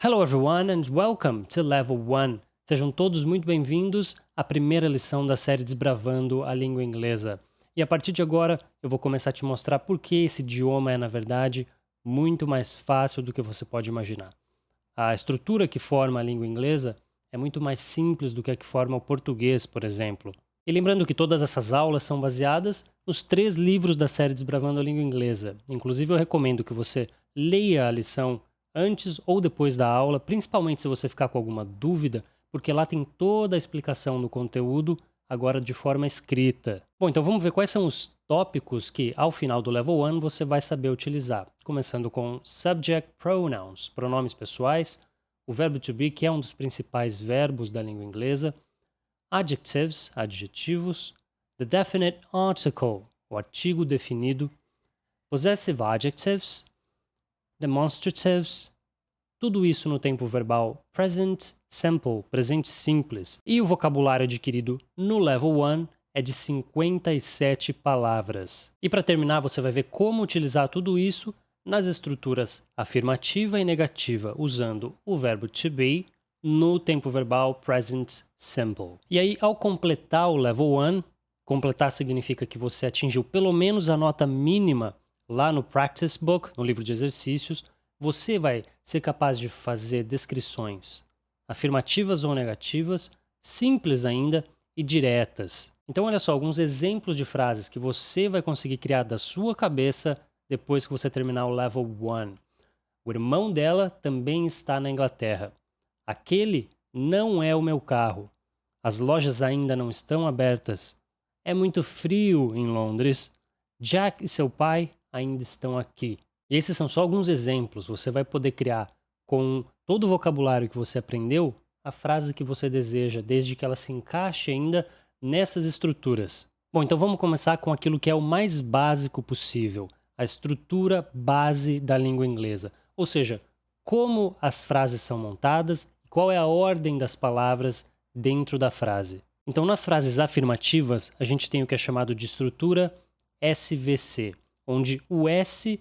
Hello everyone and welcome to Level 1. Sejam todos muito bem-vindos à primeira lição da série Desbravando a Língua Inglesa. E a partir de agora eu vou começar a te mostrar por que esse idioma é, na verdade, muito mais fácil do que você pode imaginar. A estrutura que forma a língua inglesa é muito mais simples do que a que forma o português, por exemplo. E lembrando que todas essas aulas são baseadas nos 3 livros da série Desbravando a Língua Inglesa. Inclusive eu recomendo que você leia a lição antes ou depois da aula, principalmente se você ficar com alguma dúvida, porque lá tem toda a explicação do conteúdo, agora de forma escrita. Bom, então vamos ver quais são os tópicos que, ao final do Level 1, você vai saber utilizar. Começando com Subject Pronouns, pronomes pessoais, o verbo to be, que é um dos principais verbos da língua inglesa, Adjectives, adjetivos, the definite article, o artigo definido, possessive adjectives, demonstratives, tudo isso no tempo verbal present simple, presente simples. E o vocabulário adquirido no Level 1 é de 57 palavras. E para terminar, você vai ver como utilizar tudo isso nas estruturas afirmativa e negativa, usando o verbo to be no tempo verbal present simple. E aí, ao completar o Level 1, completar significa que você atingiu pelo menos a nota mínima lá no Practice Book, no livro de exercícios, você vai ser capaz de fazer descrições afirmativas ou negativas, simples ainda e diretas. Então, olha só, alguns exemplos de frases que você vai conseguir criar da sua cabeça depois que você terminar o Level 1. O irmão dela também está na Inglaterra. Aquele não é o meu carro. As lojas ainda não estão abertas. É muito frio em Londres. Jack e seu pai ainda estão aqui. E esses são só alguns exemplos. Você vai poder criar com todo o vocabulário que você aprendeu a frase que você deseja, desde que ela se encaixe ainda nessas estruturas. Bom, então vamos começar com aquilo que é o mais básico possível, a estrutura base da língua inglesa. Ou seja, como as frases são montadas e qual é a ordem das palavras dentro da frase. Então, nas frases afirmativas, a gente tem o que é chamado de estrutura SVC, onde o S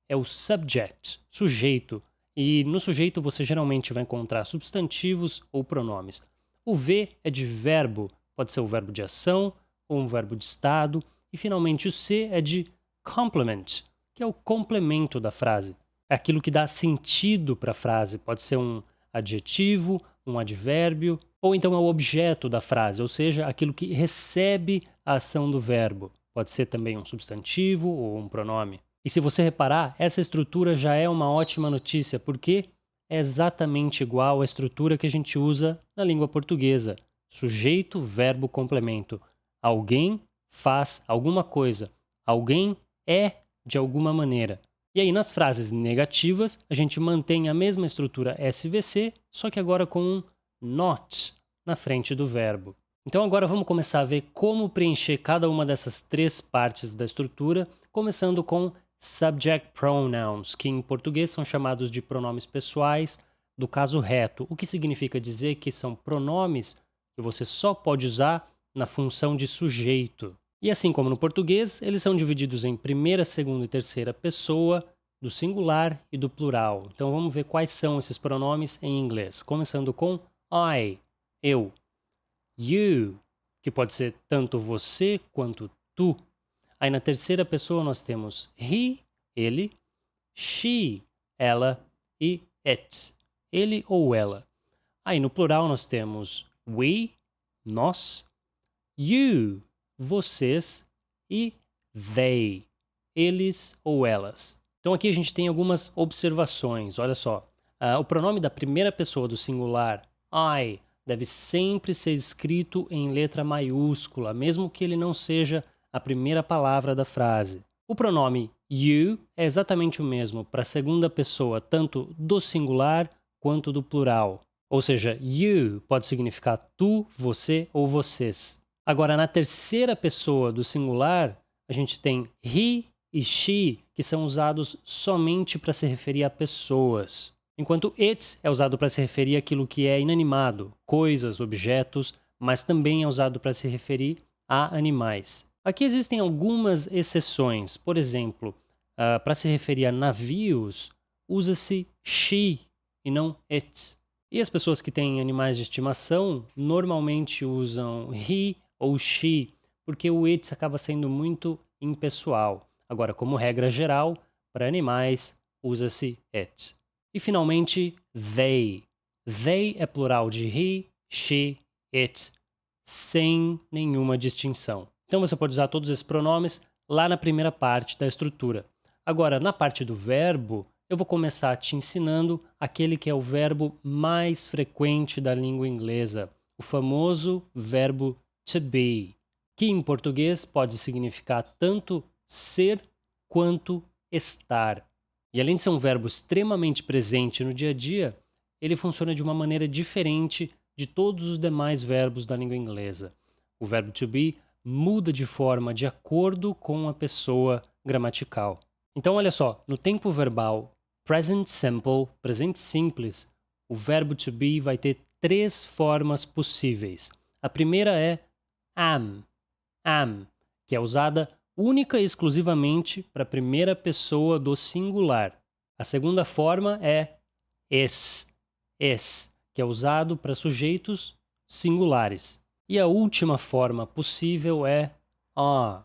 é o subject, sujeito, e no sujeito você geralmente vai encontrar substantivos ou pronomes. O V é de verbo, pode ser o verbo de ação ou um verbo de estado, e finalmente o C é de complement, que é o complemento da frase. É aquilo que dá sentido para a frase, pode ser um adjetivo, um advérbio, ou então é o objeto da frase, ou seja, aquilo que recebe a ação do verbo. Pode ser também um substantivo ou um pronome. E se você reparar, essa estrutura já é uma ótima notícia, porque é exatamente igual à estrutura que a gente usa na língua portuguesa. Sujeito, verbo, complemento. Alguém faz alguma coisa. Alguém é de alguma maneira. E aí, nas frases negativas, a gente mantém a mesma estrutura SVC, só que agora com um not na frente do verbo. Então agora vamos começar a ver como preencher cada uma dessas 3 partes da estrutura, começando com subject pronouns, que em português são chamados de pronomes pessoais do caso reto, o que significa dizer que são pronomes que você só pode usar na função de sujeito. E assim como no português, eles são divididos em primeira, segunda e terceira pessoa, do singular e do plural. Então vamos ver quais são esses pronomes em inglês, começando com I, eu. You, que pode ser tanto você quanto tu. Aí na terceira pessoa nós temos he, ele, she, ela e it, ele ou ela. Aí no plural nós temos we, nós, you, vocês e they, eles ou elas. Então aqui a gente tem algumas observações, olha só. O pronome da primeira pessoa do singular, I, deve sempre ser escrito em letra maiúscula, mesmo que ele não seja a primeira palavra da frase. O pronome you é exatamente o mesmo para a segunda pessoa, tanto do singular quanto do plural. Ou seja, you pode significar tu, você ou vocês. Agora, na terceira pessoa do singular, a gente tem he e she, que são usados somente para se referir a pessoas. Enquanto it é usado para se referir àquilo que é inanimado, coisas, objetos, mas também é usado para se referir a animais. Aqui existem algumas exceções. Por exemplo, para se referir a navios, usa-se she e não it. E as pessoas que têm animais de estimação normalmente usam he ou she, porque o it acaba sendo muito impessoal. Agora, como regra geral, para animais, usa-se it. E finalmente, they. They é plural de he, she, it, sem nenhuma distinção. Então você pode usar todos esses pronomes lá na primeira parte da estrutura. Agora, na parte do verbo, eu vou começar te ensinando aquele que é o verbo mais frequente da língua inglesa, o famoso verbo to be, que em português pode significar tanto ser quanto estar. E além de ser um verbo extremamente presente no dia a dia, ele funciona de uma maneira diferente de todos os demais verbos da língua inglesa. O verbo to be muda de forma de acordo com a pessoa gramatical. Então, olha só, no tempo verbal present simple, presente simples, o verbo to be vai ter 3 formas possíveis. A primeira é am, que é usada única e exclusivamente para a primeira pessoa do singular. A segunda forma é is, que é usado para sujeitos singulares. E a última forma possível é are,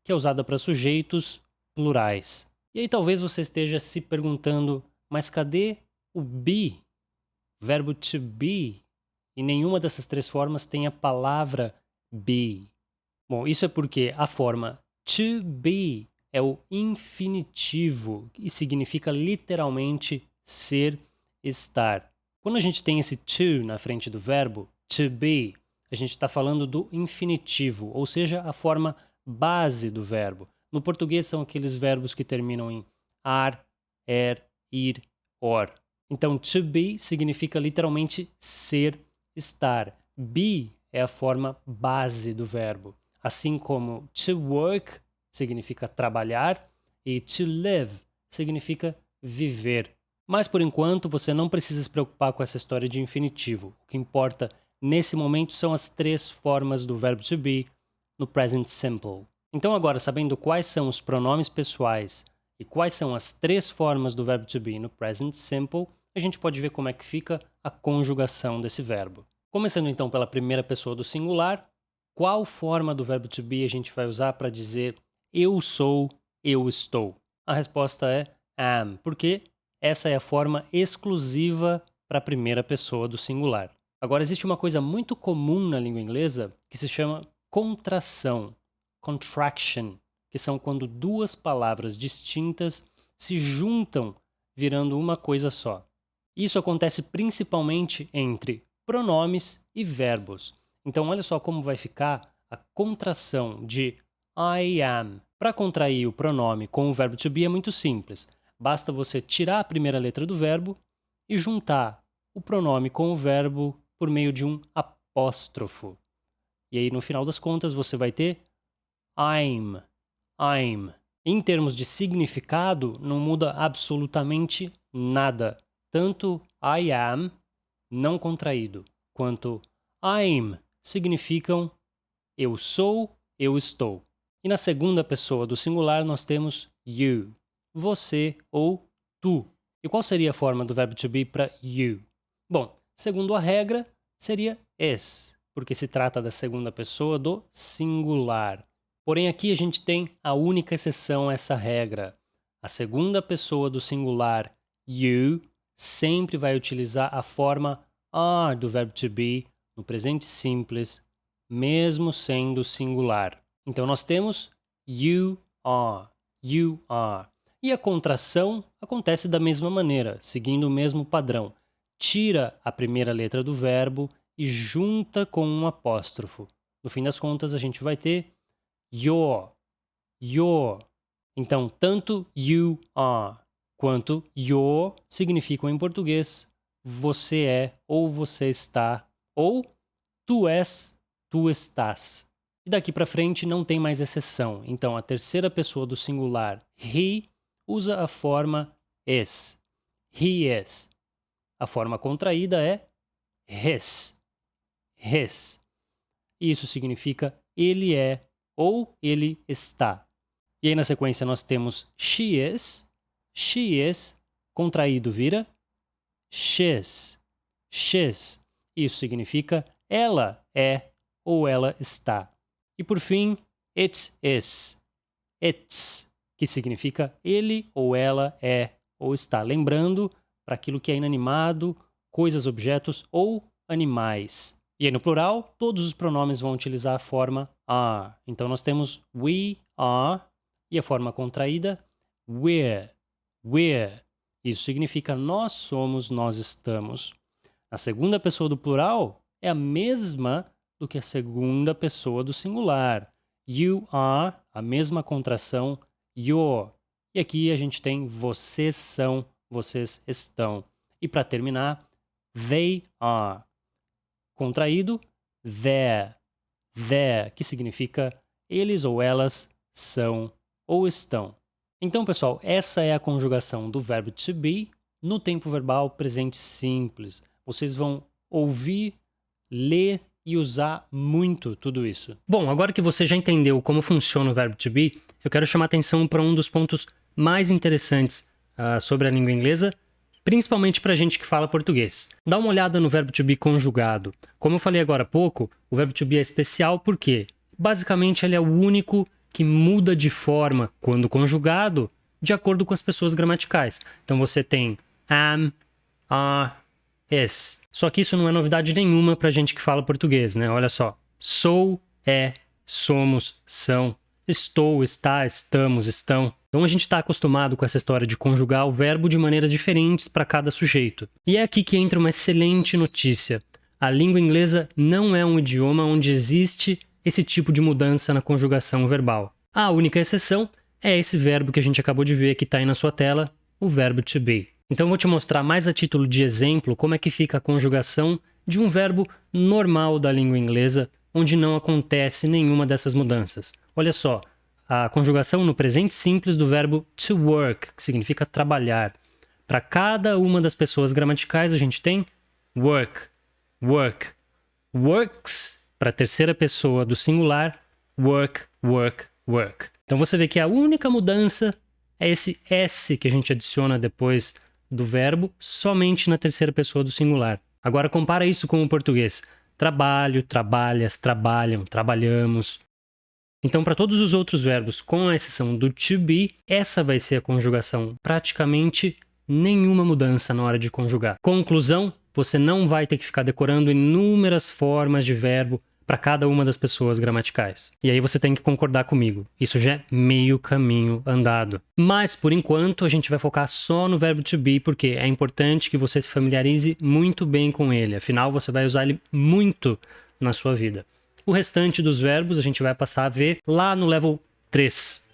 que é usada para sujeitos plurais. E aí talvez você esteja se perguntando, mas cadê o be, verbo to be? E nenhuma dessas 3 formas tem a palavra be. Bom, isso é porque a forma to be é o infinitivo e significa literalmente ser, estar. Quando a gente tem esse to na frente do verbo, to be, a gente está falando do infinitivo, ou seja, a forma base do verbo. No português são aqueles verbos que terminam em ar, ir, or. Então, to be significa literalmente ser, estar. Be é a forma base do verbo. Assim como to work significa trabalhar e to live significa viver. Mas por enquanto você não precisa se preocupar com essa história de infinitivo. O que importa nesse momento são as 3 formas do verbo to be no present simple. Então agora, sabendo quais são os pronomes pessoais e quais são as 3 formas do verbo to be no present simple, a gente pode ver como é que fica a conjugação desse verbo. Começando então pela primeira pessoa do singular, qual forma do verbo to be a gente vai usar para dizer eu sou, eu estou? A resposta é am, porque essa é a forma exclusiva para a primeira pessoa do singular. Agora, existe uma coisa muito comum na língua inglesa que se chama contração, contraction, que são quando 2 palavras distintas se juntam virando uma coisa só. Isso acontece principalmente entre pronomes e verbos. Então, olha só como vai ficar a contração de I am. Para contrair o pronome com o verbo to be é muito simples. Basta você tirar a primeira letra do verbo e juntar o pronome com o verbo por meio de um apóstrofo. E aí, no final das contas, você vai ter I'm. Em termos de significado, não muda absolutamente nada. Tanto I am, não contraído, quanto I'm significam eu sou, eu estou. E na segunda pessoa do singular nós temos you, você ou tu. E qual seria a forma do verbo to be para you? Bom, segundo a regra, seria is, porque se trata da segunda pessoa do singular. Porém, aqui a gente tem a única exceção a essa regra. A segunda pessoa do singular, you, sempre vai utilizar a forma are do verbo to be no presente simples, mesmo sendo singular. Então nós temos you are. E a contração acontece da mesma maneira, seguindo o mesmo padrão. Tira a primeira letra do verbo e junta com um apóstrofo. No fim das contas, a gente vai ter your. Então, tanto you are quanto your significam em português você é ou você está, ou tu és, tu estás. E daqui para frente não tem mais exceção. Então, a terceira pessoa do singular, he, usa a forma is. He is. A forma contraída é his. E isso significa ele é ou ele está. E aí na sequência nós temos she is Contraído vira she's. She's. Isso significa ela é ou ela está. E por fim, it is. It's, que significa ele ou ela é ou está. Lembrando, para aquilo que é inanimado, coisas, objetos ou animais. E aí no plural, todos os pronomes vão utilizar a forma are. Então nós temos we are e a forma contraída we're. We're. Isso significa nós somos, nós estamos. A segunda pessoa do plural é a mesma do que a segunda pessoa do singular. You are, a mesma contração, you're. E aqui a gente tem vocês são, vocês estão. E para terminar, they are. Contraído, their. Their, que significa eles ou elas são ou estão. Então, pessoal, essa é a conjugação do verbo to be no tempo verbal presente simples. Vocês vão ouvir, ler e usar muito tudo isso. Bom, agora que você já entendeu como funciona o verbo to be, eu quero chamar atenção para um dos pontos mais interessantes sobre a língua inglesa, principalmente para a gente que fala português. Dá uma olhada no verbo to be conjugado. Como eu falei agora há pouco, o verbo to be é especial porque, basicamente, ele é o único que muda de forma, quando conjugado, de acordo com as pessoas gramaticais. Então você tem am, are, is. Só que isso não é novidade nenhuma pra gente que fala português, né? Olha só. Sou, é, somos, são. Estou, está, estamos, estão. Então a gente está acostumado com essa história de conjugar o verbo de maneiras diferentes para cada sujeito. E é aqui que entra uma excelente notícia. A língua inglesa não é um idioma onde existe esse tipo de mudança na conjugação verbal. A única exceção é esse verbo que a gente acabou de ver que está aí na sua tela, o verbo to be. Então eu vou te mostrar mais a título de exemplo como é que fica a conjugação de um verbo normal da língua inglesa, onde não acontece nenhuma dessas mudanças. Olha só, a conjugação no presente simples do verbo to work, que significa trabalhar. Para cada uma das pessoas gramaticais a gente tem work, work, works, para a terceira pessoa do singular, work, work, work. Então você vê que a única mudança é esse S que a gente adiciona depois do verbo, somente na terceira pessoa do singular. Agora compara isso com o português. Trabalho, trabalhas, trabalham, trabalhamos. Então, para todos os outros verbos, com a exceção do to be, essa vai ser a conjugação. Praticamente nenhuma mudança na hora de conjugar. Conclusão, você não vai ter que ficar decorando inúmeras formas de verbo para cada uma das pessoas gramaticais. E aí você tem que concordar comigo. Isso já é meio caminho andado. Mas, por enquanto, a gente vai focar só no verbo to be, porque é importante que você se familiarize muito bem com ele. Afinal, você vai usar ele muito na sua vida. O restante dos verbos a gente vai passar a ver lá no level 3.